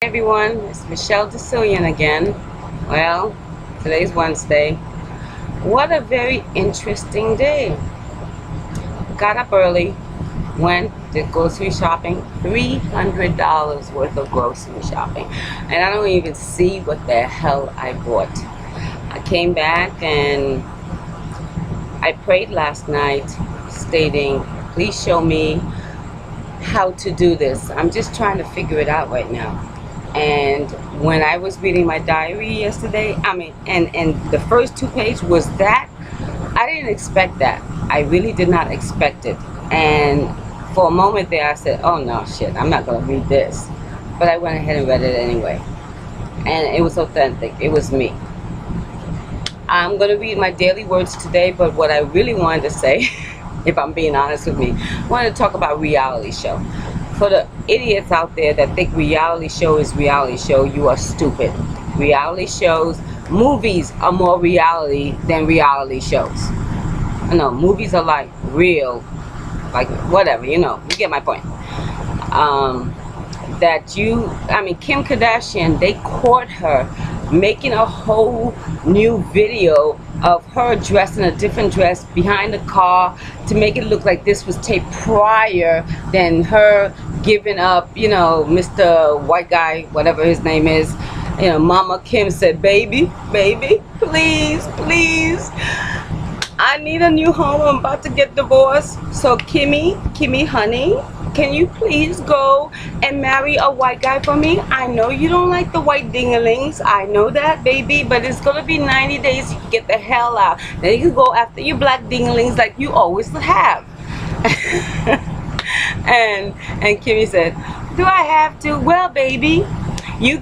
Everyone, it's Michelle DeCillian again. Well, today's Wednesday. What a very interesting day. Got up early, went, did grocery shopping, $300 worth of grocery shopping. And I don't even see what the hell I bought. I came back and I prayed last night stating, please show me how to do this. I'm just trying to figure it out right now. And when I was reading my diary yesterday, and the first 2 pages was that, I didn't expect that. I really did not expect it. And for a moment there I said, oh no, shit, I'm not gonna read this. But I went ahead and read it anyway. And it was authentic, it was me. I'm gonna read my daily words today, but what I really wanted to say, if I'm being honest with me, I wanted to talk about reality show. For the idiots out there that think reality show is reality show, you are stupid. Reality shows, movies are more reality than reality shows. No, movies are like real, like whatever, you get my point. Kim Kardashian, they caught her making a whole new video of her dressed in a different dress behind the car to make it look like this was taped prior than her giving up, Mr. White Guy, whatever his name is. Mama Kim said, baby, please, I need a new home. I'm about to get divorced. So Kimmy, honey, can you please go and marry a white guy for me? I know you don't like the white dinglings. I know that, baby, but it's gonna be 90 days. You can get the hell out. Then you can go after your black dinglings like you always have. and Kimmy said, do I have to? Well, baby, they're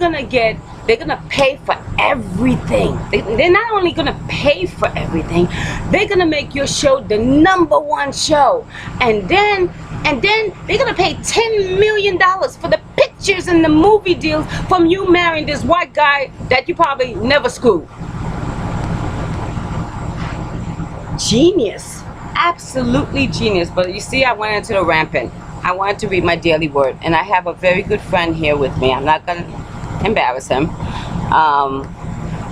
gonna pay for everything. They're not only gonna pay for everything, they're gonna make your show the #1 show. And then they're gonna pay $10 million for the pictures and the movie deals from you marrying this white guy that you probably never screwed. Genius. Absolutely genius. But you see, I went into the rampant. I wanted to read my daily word, and I have a very good friend here with me. I'm not gonna embarrass him,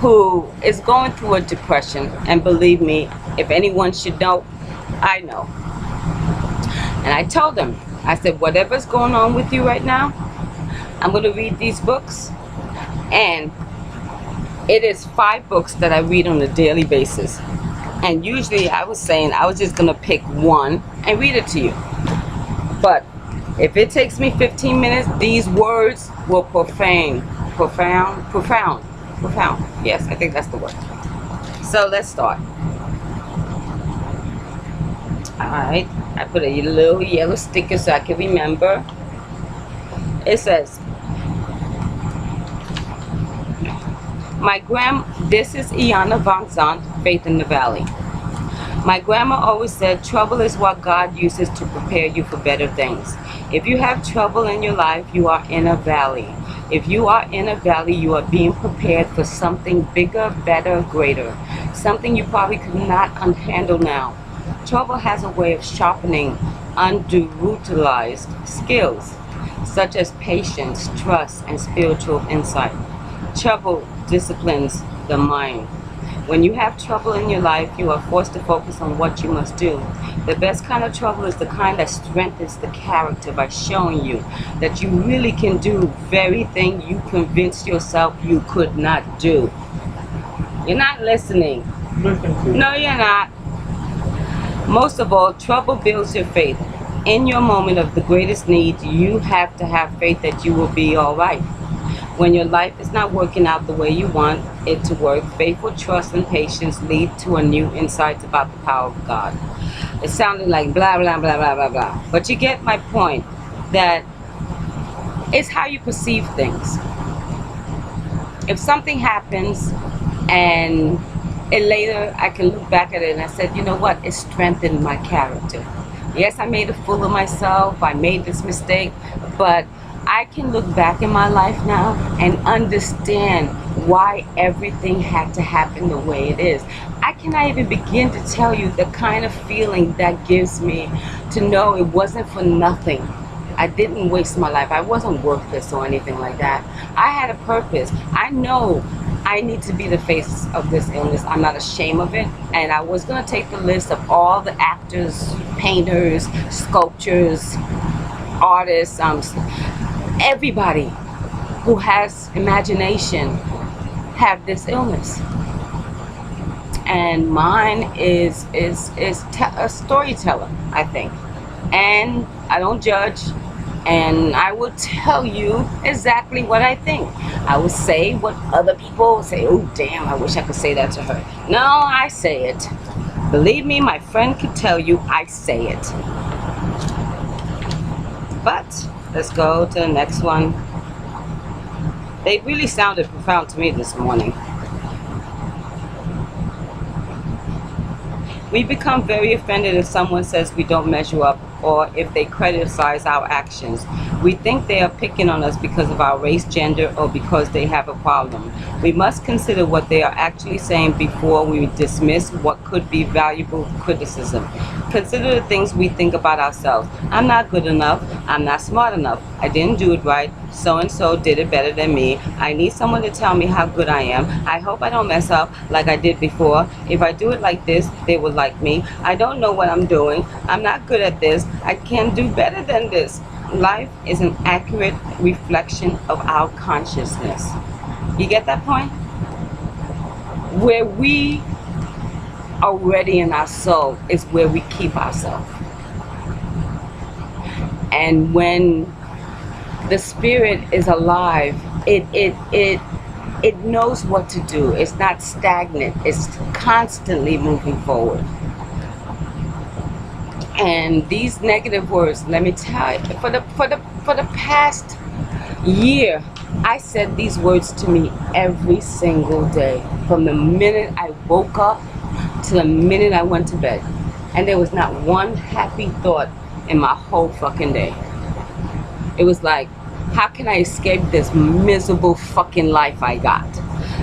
who is going through a depression, and believe me, if anyone should know, I know. And I told him, I said, whatever's going on with you right now, I'm going to read these books. And it is 5 books that I read on a daily basis. And usually I was saying I was just going to pick one and read it to you. But if it takes me 15 minutes, these words will profound. Yes, I think that's the word. So let's start. Alright, I put a little yellow sticker so I can remember. It says, this is Iyanla Vanzant, Faith in the Valley. My grandma always said, trouble is what God uses to prepare you for better things. If you have trouble in your life, you are in a valley. If you are in a valley, you are being prepared for something bigger, better, greater. Something you probably could not handle now. Trouble has a way of sharpening underutilized skills, such as patience, trust, and spiritual insight. Trouble disciplines the mind. When you have trouble in your life, you are forced to focus on what you must do. The best kind of trouble is the kind that strengthens the character by showing you that you really can do very thing you convinced yourself you could not do. You're not listening. No, you're not. Most of all, trouble builds your faith. In your moment of the greatest need, you have to have faith that you will be all right. When your life is not working out the way you want it to work, faithful trust and patience lead to a new insight about the power of God. It sounded like blah, blah, blah, blah, blah, blah. But you get my point, that it's how you perceive things. If something happens and later I can look back at it and I said, you know what, it strengthened my character. Yes, I made a fool of myself, I made this mistake, but I can look back in my life now and understand why everything had to happen the way it is. I cannot even begin to tell you the kind of feeling that gives me to know it wasn't for nothing. I didn't waste my life. I wasn't worthless or anything like that. I had a purpose. I know I need to be the face of this illness. I'm not ashamed of it. And I was going to take the list of all the actors, painters, sculptors, artists, everybody who has imagination have this illness. And mine is a storyteller, I think. And I don't judge. And I will tell you exactly what I think. I will say what other people say. Oh, damn, I wish I could say that to her. No, I say it. Believe me, my friend could tell you I say it. But let's go to the next one. They really sounded profound to me this morning. We become very offended if someone says we don't measure up, or if they criticize our actions. We think they are picking on us because of our race, gender, or because they have a problem. We must consider what they are actually saying before we dismiss what could be valuable criticism. Consider the things we think about ourselves. I'm not good enough. I'm not smart enough. I didn't do it right. So-and-so did it better than me. I need someone to tell me how good I am. I hope I don't mess up like I did before. If I do it like this, they will like me. I don't know what I'm doing. I'm not good at this. I can do better than this. Life is an accurate reflection of our consciousness. You get that point? Where we are ready in our soul is where we keep ourselves. And when the spirit is alive, it knows what to do. It's not stagnant. It's constantly moving forward. And these negative words, let me tell you, for the past year, I said these words to me every single day, from the minute I woke up to the minute I went to bed. And there was not one happy thought in my whole fucking day. It was like, how can I escape this miserable fucking life I got?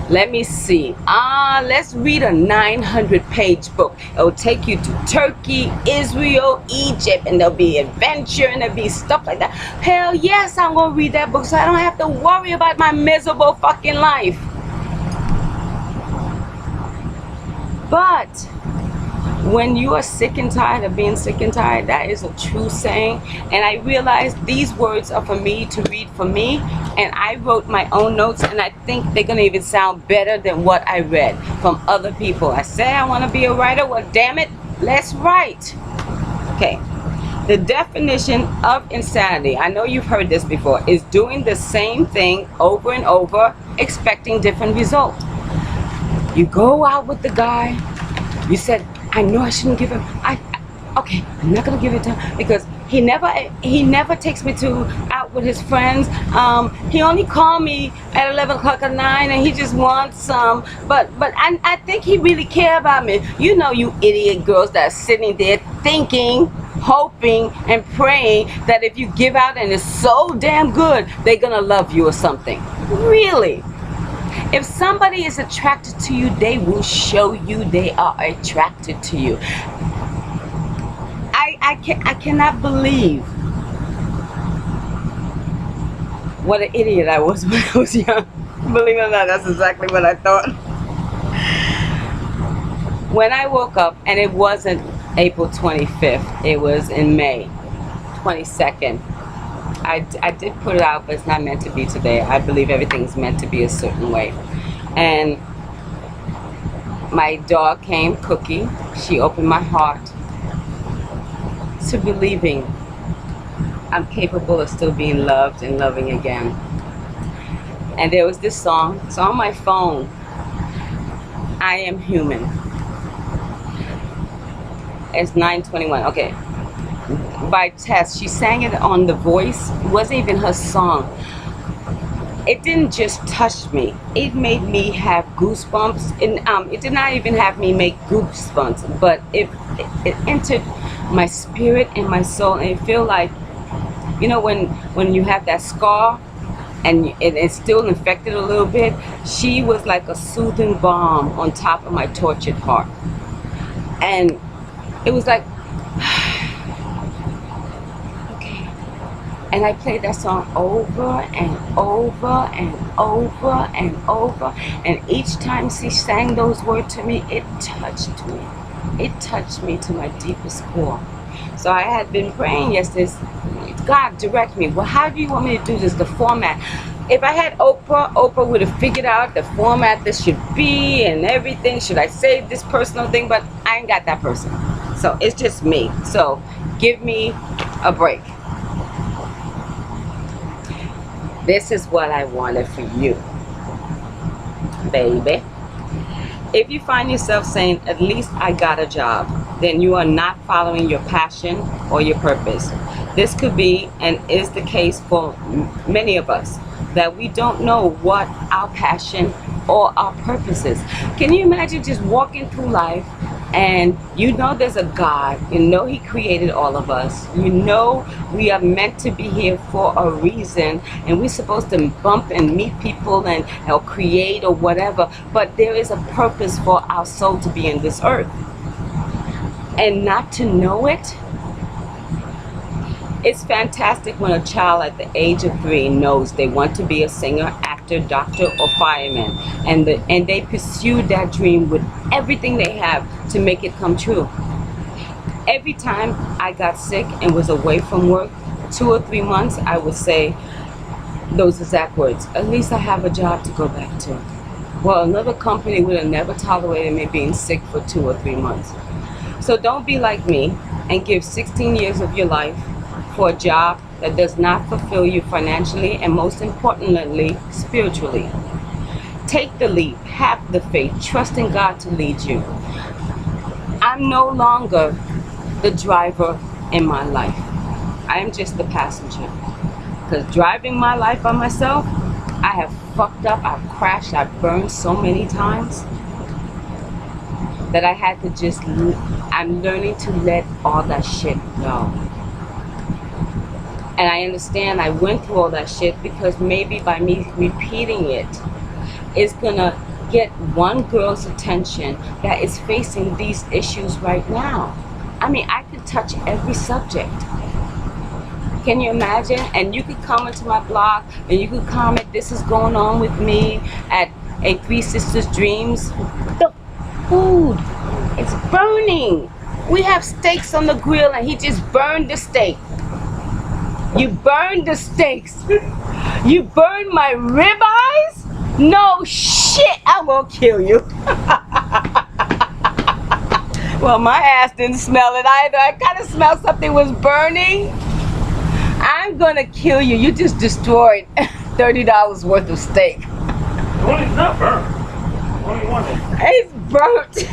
Let me see. Let's read a 900-page book. It'll take you to Turkey, Israel, Egypt, and there'll be adventure and there'll be stuff like that. Hell yes, I'm gonna read that book so I don't have to worry about my miserable fucking life. But when you are sick and tired of being sick and tired, that is a true saying. And I realized these words are for me to read for me. And I wrote my own notes, and I think they're going to even sound better than what I read from other people. I said I want to be a writer. Well, damn it, let's write. Okay. The definition of insanity, I know you've heard this before, is doing the same thing over and over, expecting different results. You go out with the guy. You said, I know I shouldn't give him. Okay, I'm not gonna give it to him because he never takes me out with his friends. He only called me at 11 o'clock at night, and he just wants some. But I think he really care about me. You know, you idiot girls that are sitting there thinking, hoping, and praying that if you give out and it's so damn good, they're gonna love you or something. Really? If somebody is attracted to you, they will show you they are attracted to you. I cannot believe what an idiot I was when I was young. Believe it or not, that's exactly what I thought. When I woke up, and it wasn't April 25th, it was in May 22nd. I did put it out, but it's not meant to be today. I believe everything's meant to be a certain way. And my dog came, Cookie. She opened my heart to believing I'm capable of still being loved and loving again. And there was this song. It's on my phone. I Am Human. It's 9:21. Okay. By Tess. She sang it on The Voice. It wasn't even her song. It didn't just touch me. It made me have goosebumps. And it did not even have me make goosebumps, but it entered my spirit and my soul, and it feel like, you know, when you have that scar and it's still infected a little bit. She was like a soothing balm on top of my tortured heart, and it was like, okay. And I played that song over and over and over and over. And each time she sang those words to me, it touched me. It touched me to my deepest core. So I had been praying yesterday, God, direct me. Well, how do you want me to do this? The format. If I had Oprah, Oprah would have figured out the format this should be and everything. Should I save this personal thing? But I ain't got that person. So it's just me. So give me a break. This is what I wanted for you, baby. If you find yourself saying, at least I got a job, then you are not following your passion or your purpose. This could be and is the case for many of us, that we don't know what our passion or our purpose is. Can you imagine just walking through life and you know there's a God, you know He created all of us, you know we are meant to be here for a reason, and we're supposed to bump and meet people and or create or whatever, but there is a purpose for our soul to be in this earth. And not to know it, it's fantastic when a child at the age of 3 knows they want to be a singer, actor, doctor, or fireman, and they pursue that dream with everything they have to make it come true. Every time I got sick and was away from work, 2 or 3 months, I would say those exact words. At least I have a job to go back to. Well, another company would have never tolerated me being sick for 2 or 3 months. So don't be like me and give 16 years of your life for a job that does not fulfill you financially and, most importantly, spiritually. Take the leap, have the faith, trust in God to lead you. I'm no longer the driver in my life. I am just the passenger. Because driving my life by myself, I have fucked up, I've crashed, I've burned so many times that I had to just, I'm learning to let all that shit go. And I understand I went through all that shit because maybe by me repeating it, it's gonna get one girl's attention that is facing these issues right now. I mean, I could touch every subject. Can you imagine? And you could come into my blog and you could comment, this is going on with me at a Three Sisters Dreams. The food, it's burning. We have steaks on the grill and he just burned the steak. You burned the steaks. You burned my ribeyes? No shit, I'm gonna kill you. Well, my ass didn't smell it either. I kind of smelled something was burning. I'm gonna kill you. You just destroyed $30 worth of steak. It's not burnt. Only one. It's burnt. It's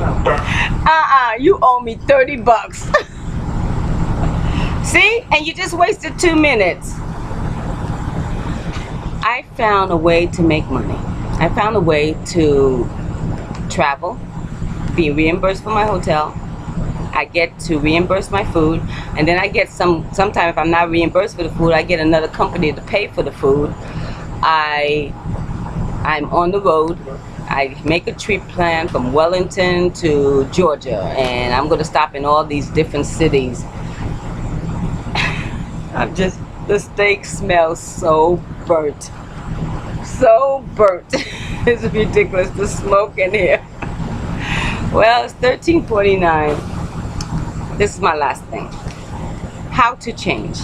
not burnt. You owe me 30 bucks. See? And you just wasted 2 minutes. I found a way to make money. I found a way to travel, be reimbursed for my hotel. I get to reimburse my food, and then I get sometimes if I'm not reimbursed for the food, I get another company to pay for the food. I'm on the road. I make a trip plan from Wellington to Georgia, and I'm gonna stop in all these different cities. The steak smells so burnt. So burnt. It's ridiculous, the smoke in here. Well, it's 13:49. This is my last thing. How to change.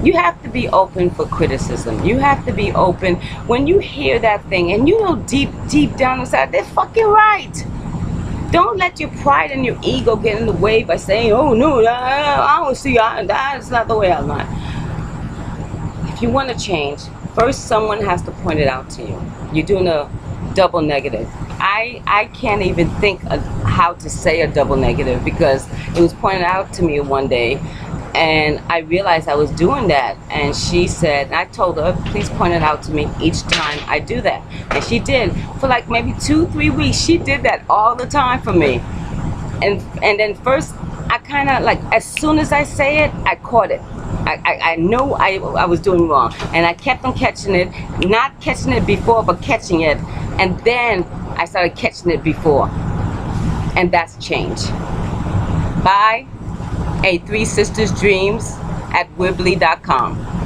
You have to be open for criticism. You have to be open when you hear that thing and you know deep down inside, they're fucking right. Don't let your pride and your ego get in the way by saying, oh no, I don't see, that's not the way I like. If you want to change, first someone has to point it out to you. You're doing a double negative. I can't even think of how to say a double negative because it was pointed out to me one day and I realized I was doing that, and she said, I told her, please point it out to me each time I do that, and she did. For like maybe 2-3 weeks she did that all the time for me, and then first I kind of like, as soon as I say it, I caught it. I know I was doing wrong, and I kept on catching it, not catching it before but catching it, and then I started catching it before, and that's change. Bye. A Three Sisters Dreams, at Wibbly.com.